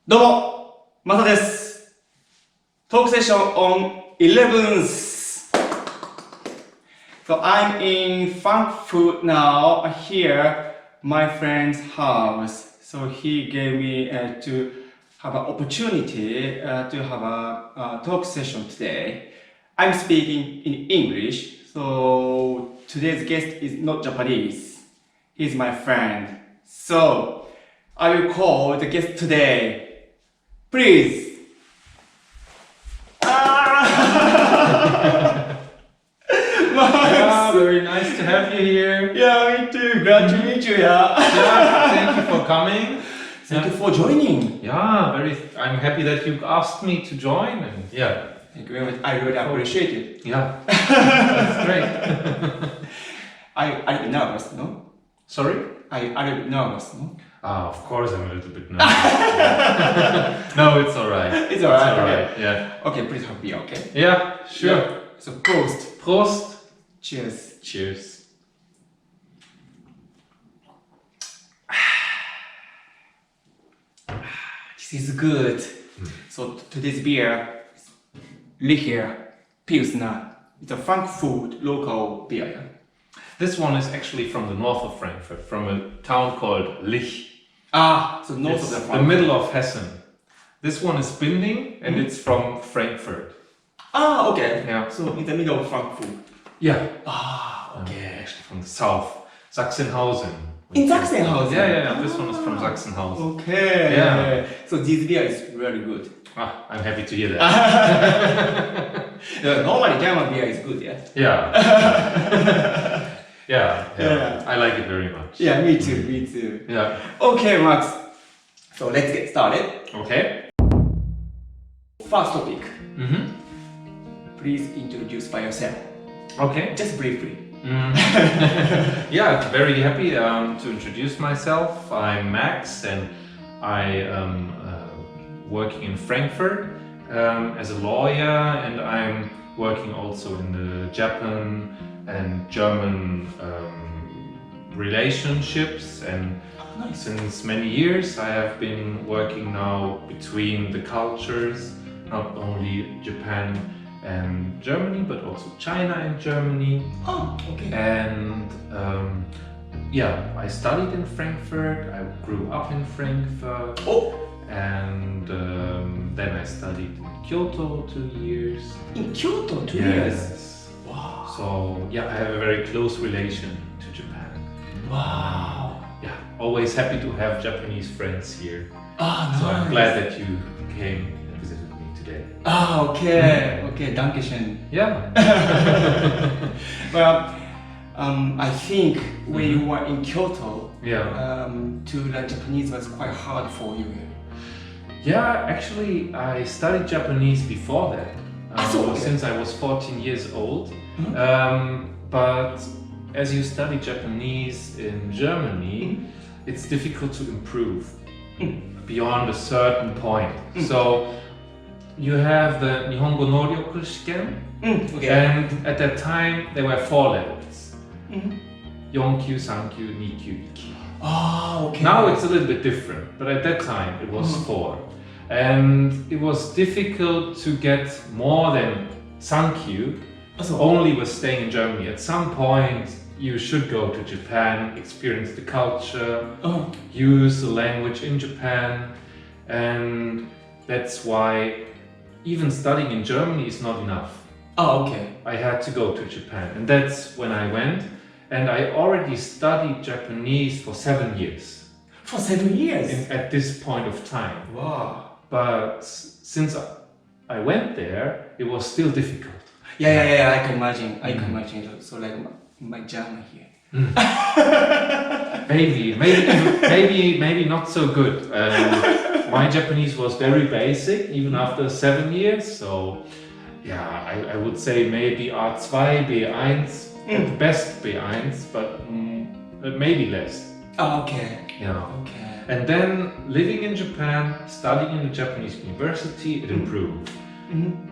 どうも、マサです。トークセッション on 11th. So I'm in Frankfurt now, here, my friend's house. So he gave me to have an opportunity to have a talk session today. I'm speaking in English, so today's guest is not Japanese. He's my friend. So I will call the guest today. Please. Yeah, very nice to have you here. Yeah, me too. Glad to meet you. Yeah. Thank you for coming. Thank you for joining. Yeah, I'm happy that you asked me to join. And yeah. Thank you very much. I really appreciate it. Yeah, that's great. Are you a little nervous, no? Sorry? Are you a little nervous, no? Of course I'm a little bit nervous. No, it's alright. It's alright. Okay. Yeah. Okay, please have beer, okay? Yeah, sure. Yeah. So Prost. Prost. Cheers. Cheers. This is good. So today's beer is Licher Pilsner. It's a Frankfurt local beer. This one is actually from the north of Frankfurt, from a town called Lich. So north It's of the the Frankfurt. middle of Hessen. This one is Binding and it's from Frankfurt. Okay. Yeah. So in the middle of Frankfurt. Yeah. Okay. Actually from the south. Sachsenhausen. In Sachsenhausen? Yeah. This one is from Sachsenhausen. Okay. Yeah. So this beer is really good. I'm happy to hear that. Normally German beer is good, yeah? Yeah. Yeah. I like it very much. Yeah, me too. Yeah. Okay, Max. So let's get started. Okay. First topic. Mm-hmm. Please introduce by yourself. Okay. Just briefly. Yeah, very happy to introduce myself. I'm Max and I am working in Frankfurt as a lawyer, and I'm working also in the Japan and German relationships, and Nice. since many years I have been working now between the cultures, not only Japan and Germany, but also China and Germany. Okay. And I studied in Frankfurt, I grew up in Frankfurt, and then I studied in Kyoto 2 years. In Kyoto, 2 years? Yes. Wow. So yeah, I have a very close relation to Japan. Wow. Yeah, always happy to have Japanese friends here. Nice. So I'm glad that you came and visited me today. Okay. Okay, dankeschön. Yeah. Well, I think when you were in Kyoto, Yeah. to learn Japanese was quite hard for you. Yeah, actually I studied Japanese before that. Since I was 14 years old. But as you study Japanese in Germany, it's difficult to improve beyond a certain point. So you have the Nihongo Noryoku Shiken, and at that time there were 4 levels. 4級, 3級, 2級, 1級. Okay. Now it's a little bit different, but at that time it was 4. And it was difficult to get more than 3級, only with staying in Germany. At some point you should go to Japan, experience the culture, use the language in Japan, and that's why even studying in Germany is not enough. Okay. I had to go to Japan, and that's when I went, and I already studied Japanese for 7 years. For 7 years? At this point of time. Wow. But since I went there, it was still difficult. Yeah, I can imagine. So like my German here. Maybe not so good. My Japanese was very basic, even after 7 years. So yeah, I would say maybe A2, B1, at best B1, but maybe less. Okay. Yeah. Okay. And then living in Japan, studying in the Japanese university, it improved.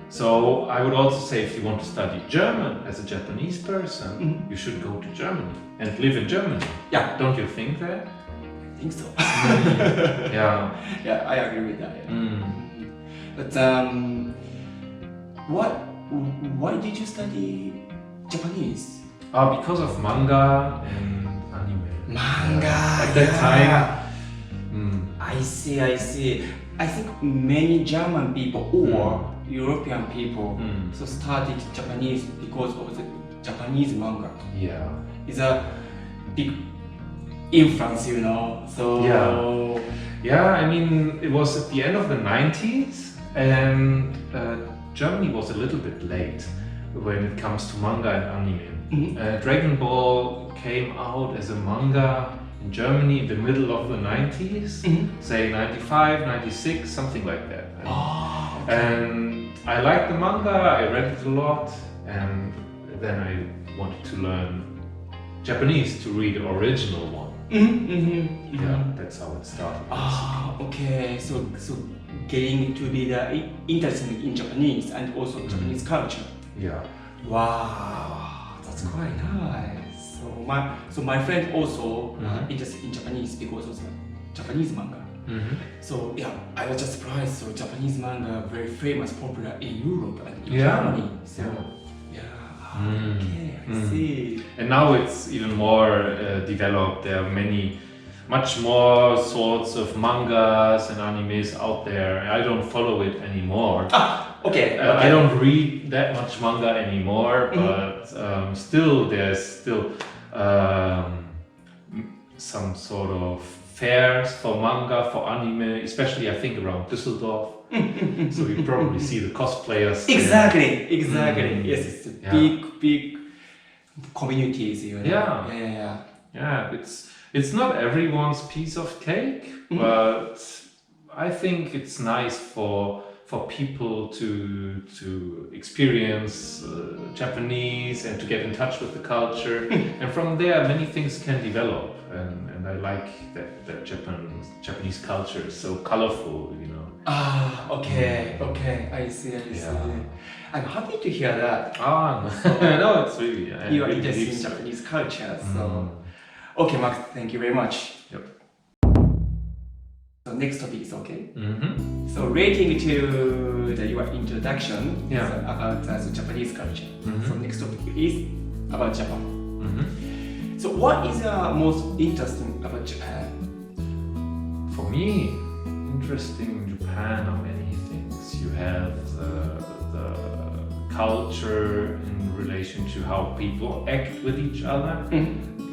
So I would also say if you want to study German as a Japanese person, you should go to Germany and live in Germany. Yeah. Don't you think that? think so. Yeah. Yeah, I agree with that. Yeah. Mm. But why did you study Japanese? Because of manga and anime. Manga. At that time. I see. I think many German people or European people so studied Japanese because of the Japanese manga. Yeah. It's a big influence, you know. So Yeah, I mean, it was at the end of the 90s, and Germany was a little bit late when it comes to manga and anime. Dragon Ball came out as a manga in Germany in the middle of the 90s, say 95, 96, something like that. And I liked the manga, I read it a lot, and then I wanted to learn Japanese to read the original one. Yeah, that's how it started. Okay. So getting to be interested in Japanese and also Japanese culture. Yeah. Wow, that's quite nice. So my friend also interested in Japanese because of the Japanese manga. So yeah, I was just surprised. So Japanese manga very famous, popular in Europe and in Germany. So okay, I see. And now it's even more developed. There are much more sorts of mangas and animes out there. I don't follow it anymore. Okay. I don't read that much manga anymore, but there's still some sort of fairs for manga, for anime, especially I think around Düsseldorf. So you probably see the cosplayers. Exactly. Yes, it's a big communities, you know. Yeah, it's not everyone's piece of cake, but I think it's nice for people to experience Japanese and to get in touch with the culture, and from there many things can develop. And I like that Japanese culture is so colorful, you know. Okay, I see. I'm happy to hear that. No, it's really you are interested in Japanese culture. So, okay, Max, thank you very much. Yep. So next topic is okay. So relating to your introduction about the Japanese culture. So next topic is about Japan. So what is most interesting about Japan? For me, interesting in Japan are many things. You have the culture in relation to how people act with each other,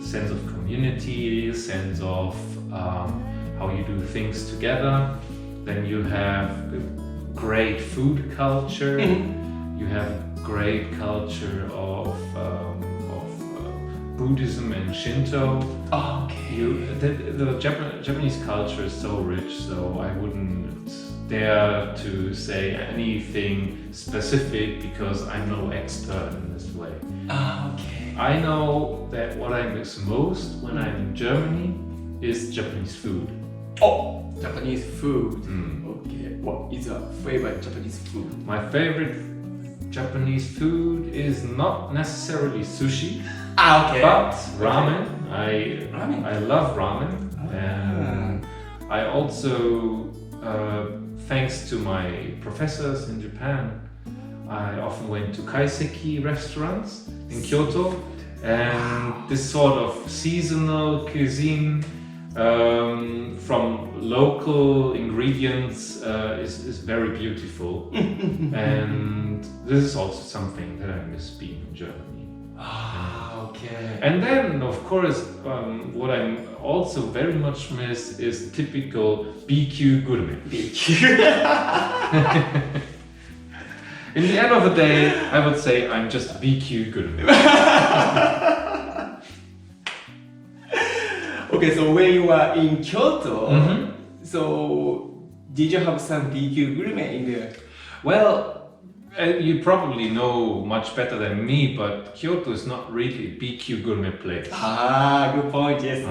sense of community, sense of how you do things together. Then you have great food culture. You have great culture of Buddhism and Shinto. The Japanese culture is so rich, so I wouldn't dare to say anything specific because I'm no expert in this way. I know that what I miss most when I'm in Germany is Japanese food. Japanese food. Okay, what is your favorite Japanese food? My favorite Japanese food is not necessarily sushi. But ramen. I love ramen. And I also, thanks to my professors in Japan, I often went to kaiseki restaurants in Kyoto, and this sort of seasonal cuisine from local ingredients is very beautiful. And this is also something that I miss being in Germany. And then, of course, what I also very much miss is typical BQ gourmet. In the end of the day, I would say I'm just BQ gourmet. Okay, so when you were in Kyoto, so did you have some BQ gourmet in there? Well, you probably know much better than me, but Kyoto is not really a BQ gourmet place. Good point, yes,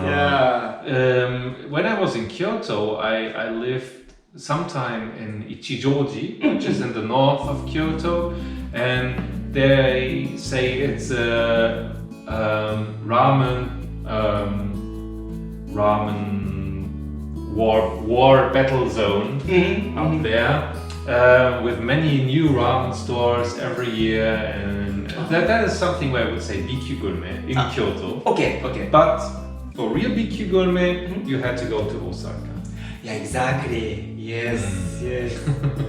When I was in Kyoto, I lived sometime in Ichijoji, which is in the north of Kyoto, and they say it's a ramen war battle zone up there, with many new ramen stores every year, and that is something where I would say BQ Gourmet in Kyoto. Okay. But for real BQ Gourmet, you had to go to Osaka. Yeah, exactly. Yes.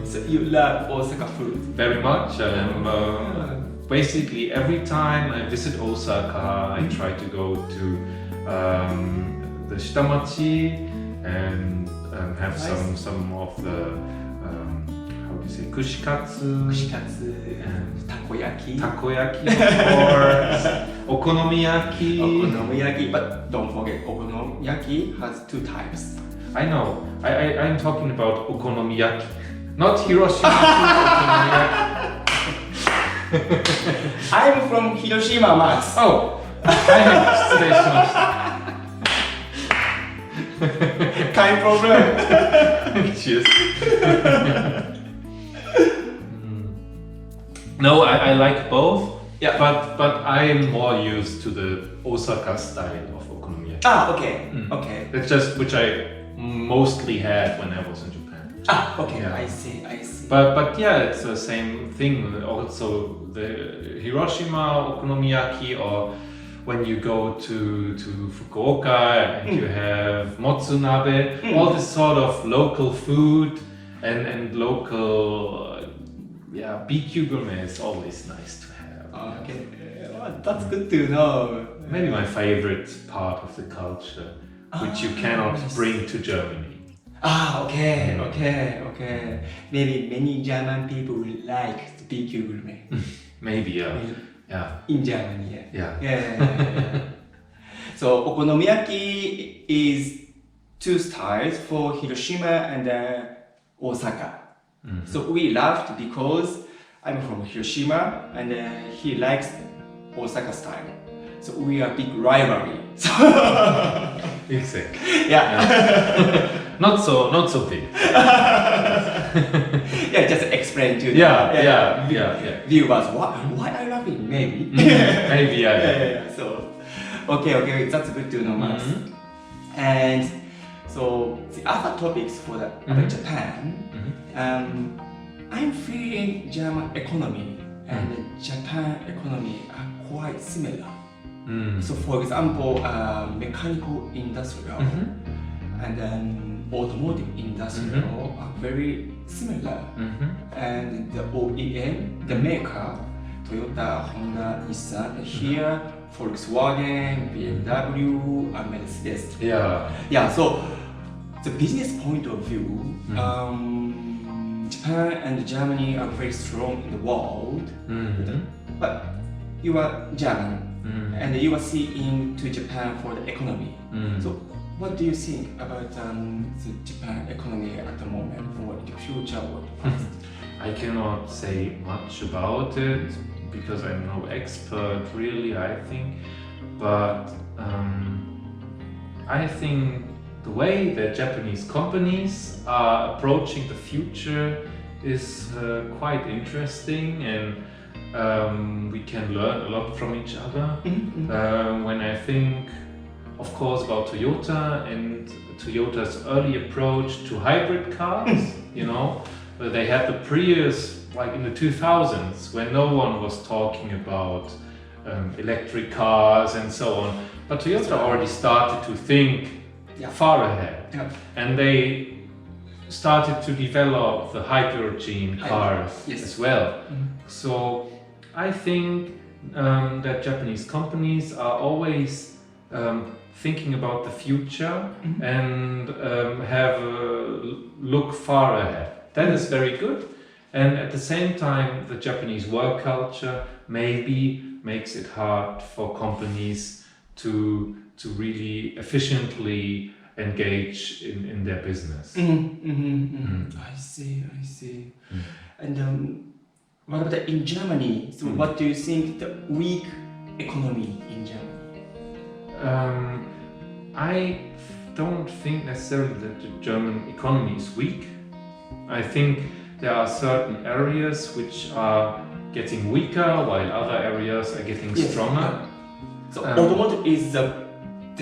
So you love Osaka food? Very much. Basically, every time I visit Osaka, I try to go to the Shitamachi and have some of the how do you say, kushikatsu, and takoyaki, of course, okonomiyaki. But don't forget, okonomiyaki has 2 types. I know. I'm talking about okonomiyaki, not Hiroshima okonomiyaki. I'm from Hiroshima, Max. Oh,失礼しました。Kein Problem. Cheers. No, I like both. Yeah. But I'm more used to the Osaka style of okonomiyaki. Okay. That's just which I mostly had when I was in Japan. Okay. Yeah. I see. But yeah, it's the same thing. Also, the Hiroshima okonomiyaki, or when you go to Fukuoka and you have motsunabe, all this sort of local food and local BQ gourmet is always nice to have. Okay, well, that's good to know. Maybe my favorite part of the culture, which you cannot bring to Germany. Okay. Maybe many German people will like the BQ gourmet. Maybe, yeah. In Germany, Yeah. So okonomiyaki is 2 styles for Hiroshima and Osaka. So we laughed because I'm from Hiroshima and he likes Osaka style. So we are big rivalry. Exactly. Yeah. Not so big. Yeah, just explain to Yeah. viewers why I love it. Maybe. Maybe, yeah. So, okay, that's good to know, Max. And so the other topics for about Japan. I'm feeling German economy and Japan economy are quite similar. So, for example, mechanical industrial and then automotive industrial are very similar. And the OEM, the maker, Toyota, Honda, Nissan, here, Volkswagen, BMW, and Mercedes. Yeah, so the business point of view, Japan and Germany are very strong in the world, but you are German and you are seeing to Japan for the economy. So what do you think about the Japan economy at the moment, or the future or the past? I cannot say much about it because I'm no expert really, I think. But I think the way that Japanese companies are approaching the future is quite interesting, and we can learn a lot from each other. When I think, of course, about Toyota and Toyota's early approach to hybrid cars, they had the Prius like in the 2000s when no one was talking about electric cars and so on. But Toyota already started to think far ahead, and they started to develop the hydrogen cars as well. So I think that Japanese companies are always thinking about the future and have a look far ahead. That is very good. And at the same time, the Japanese work culture maybe makes it hard for companies to really efficiently engage in their business. I see. And what about in Germany? So what do you think the weak economy in Germany? I don't think necessarily that the German economy is weak. I think there are certain areas which are getting weaker while other areas are getting stronger. So automotive is the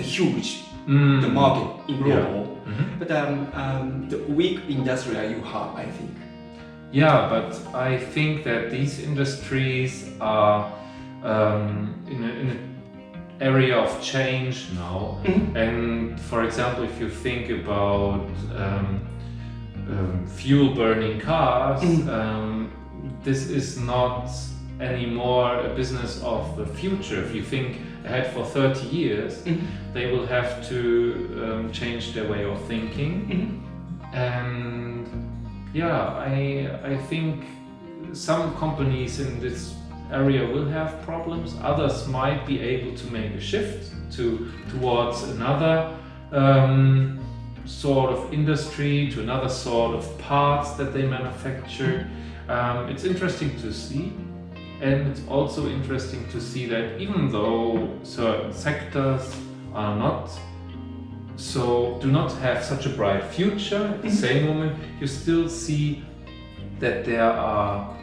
huge the market in global. But the weak industry you have, I think. Yeah, but I think that these industries are in an area of change now. And for example, if you think about fuel-burning cars, this is not anymore a business of the future. If you think ahead for 30 years, they will have to change their way of thinking. And yeah, I think some companies in this area will have problems. Others might be able to make a shift towards another sort of industry, to another sort of parts that they manufacture. It's interesting to see. And it's also interesting to see that even though certain sectors are do not have such a bright future, at the same moment you still see that there are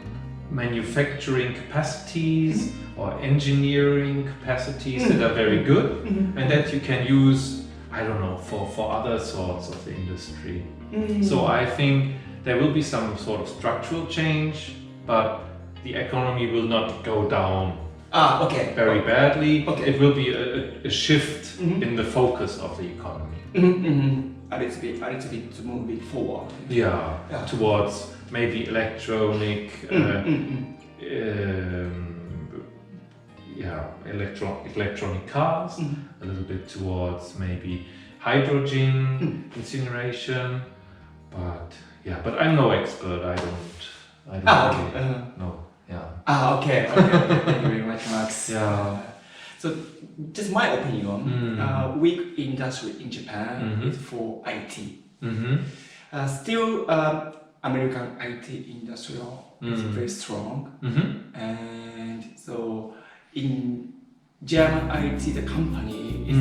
manufacturing capacities or engineering capacities that are very good and that you can use, I don't know, for other sorts of the industry. So I think there will be some sort of structural change, but the economy will not go down very badly. It will be a shift in the focus of the economy. A little bit to move it forward. Yeah, towards maybe electronic, electronic cars, a little bit towards maybe hydrogen incineration, but I'm no expert. I don't really know. Yeah. Okay. Thank you very much, Max. Yeah. So, just my opinion. Weak industry in Japan is for IT. Still, American IT industry is very strong, and so in German IT, the company is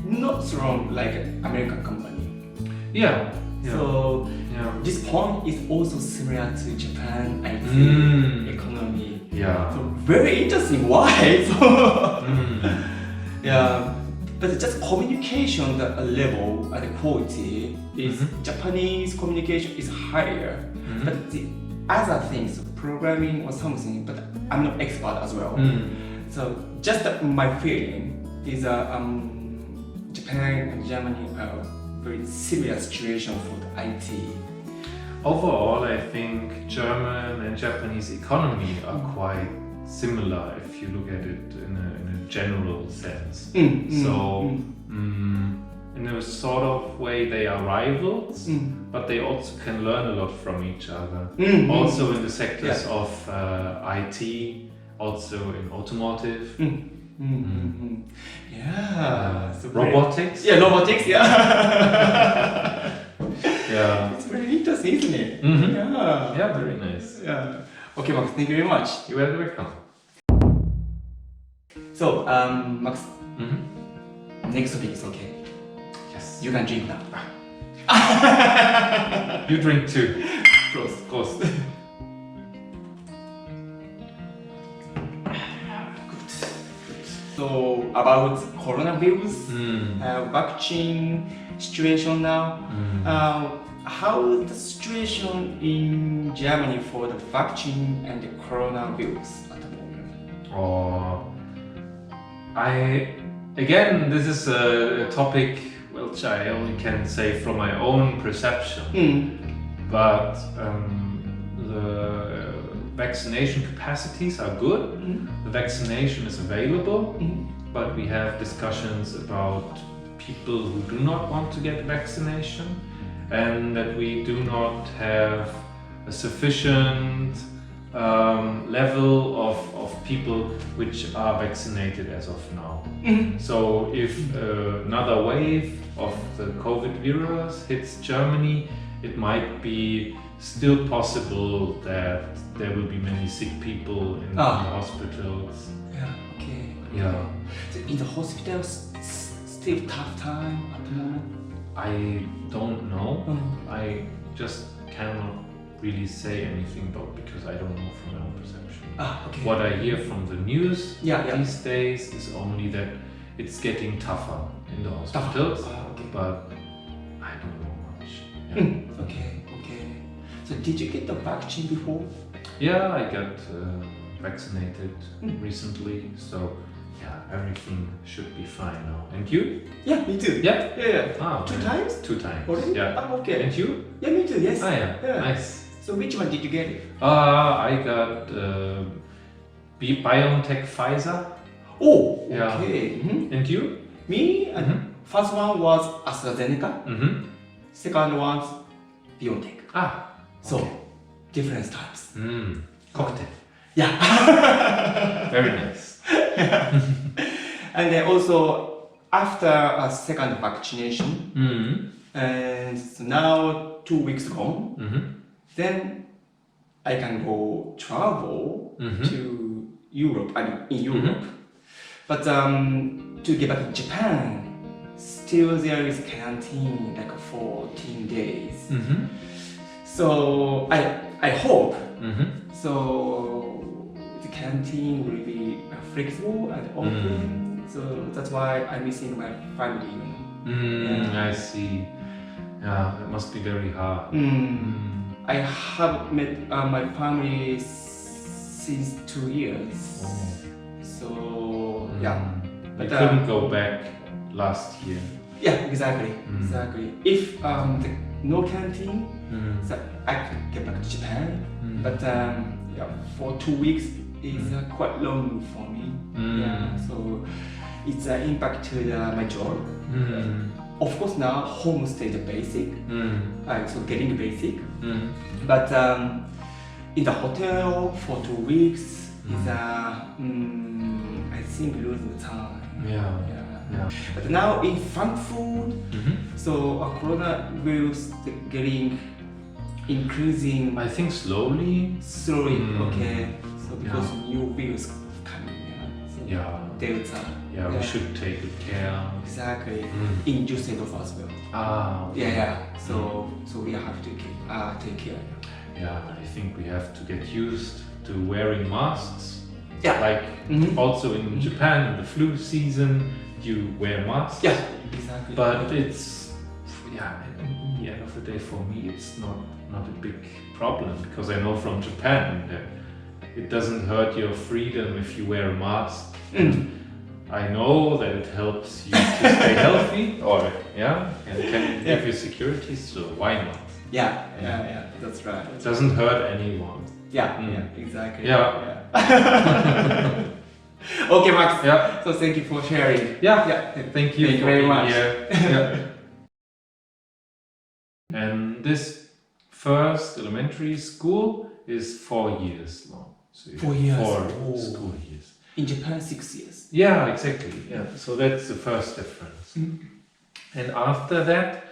not strong like American company. Yeah. So this point is also similar to Japan IT economy. Yeah. So very interesting. Why? So but just communication the level and the quality is Japanese communication is higher. But the other things, programming or something, but I'm not expert as well. So just my feeling is Japan and Germany are very similar situation for the IT. Overall, I think German and Japanese economy are quite similar if you look at it in a general sense. So, in a sort of way, they are rivals, but they also can learn a lot from each other. Also in the sectors of IT, also in automotive. So robotics. Robotics. It's very interesting, isn't it? Yeah, very nice. Okay, Max, thank you very much. You are welcome. So, Max, next topic is okay. Yes. You can drink now. You drink too. Close. Good. So, about coronavirus, vaccine situation now. How is the situation in Germany for the vaccine and the coronavirus at the moment? Again, this is a topic which I only can say from my own perception. But the vaccination capacities are good. The vaccination is available, but we have discussions about people who do not want to get vaccination, and that we do not have a sufficient level of people which are vaccinated as of now. So if another wave of the COVID virus hits Germany, it might be still possible that there will be many sick people in the hospitals. So in the hospitals, still tough time at the moment? I don't know. I just cannot really say anything about, because I don't know from my own perception. What I hear from the news these days is only that it's getting tougher in the hospitals, but I Okay. So did you get the vaccine before? Yeah, I got vaccinated recently, so yeah, everything should be fine now. And you? Yeah, me too. Yeah. Ah, Two okay. times? 2 times. Already? Yeah. Ah, okay. And you? Yeah, me too. Yes. Ah, yeah. Nice. So which one did you get? I got BioNTech Pfizer. Oh, Yeah. okay. And you? Me, first one was AstraZeneca. Second one's BioNTech. Ah. So, okay. different types. Cocktail. Yeah. Very nice. And then also, after a second vaccination, and so now 2 weeks gone, then I can go travel to Europe, in Europe. But to get back to Japan, still there is quarantine, like 14 days. So I hope so the quarantine will be flexible and open. So that's why I'm missing my family. I see. Yeah, it must be very hard. I have met my family since 2 years. Oh. So yeah. But you couldn't go back last year. Yeah, exactly. If no quarantine, so I could get back to Japan. But yeah, for 2 weeks is quite long for me. Yeah, so it's impact to my job. Of course, now home stays the basic, so getting basic. But in the hotel for 2 weeks is I think losing time. Yeah. But now in Frankfurt, so coronavirus getting increasing. I think slowly. Okay. So because new virus coming, so Delta. Yeah, we should take good care. Exactly. In Düsseldorf as well. Ah. Okay. Yeah. So we have to take care. Yeah, I think we have to get used to wearing masks. Yeah. Like also in Japan, in the flu season, you wear masks. Yeah, exactly. But it's in the end of the day, for me, it's not a big problem, because I know from Japan that it doesn't hurt your freedom if you wear a mask. I know that it helps you to stay healthy, and can give you security. So why not? Yeah, that's right. It doesn't hurt anyone. Yeah, exactly. Yeah. Okay, Max. Yeah. So thank you for sharing. Yeah. Thank you for very being much. here. Yeah. And this first elementary school is 4 years long. So 4 years. 4 school years. In Japan, 6 years. Yeah, exactly. Yeah. So that's the first difference. And after that,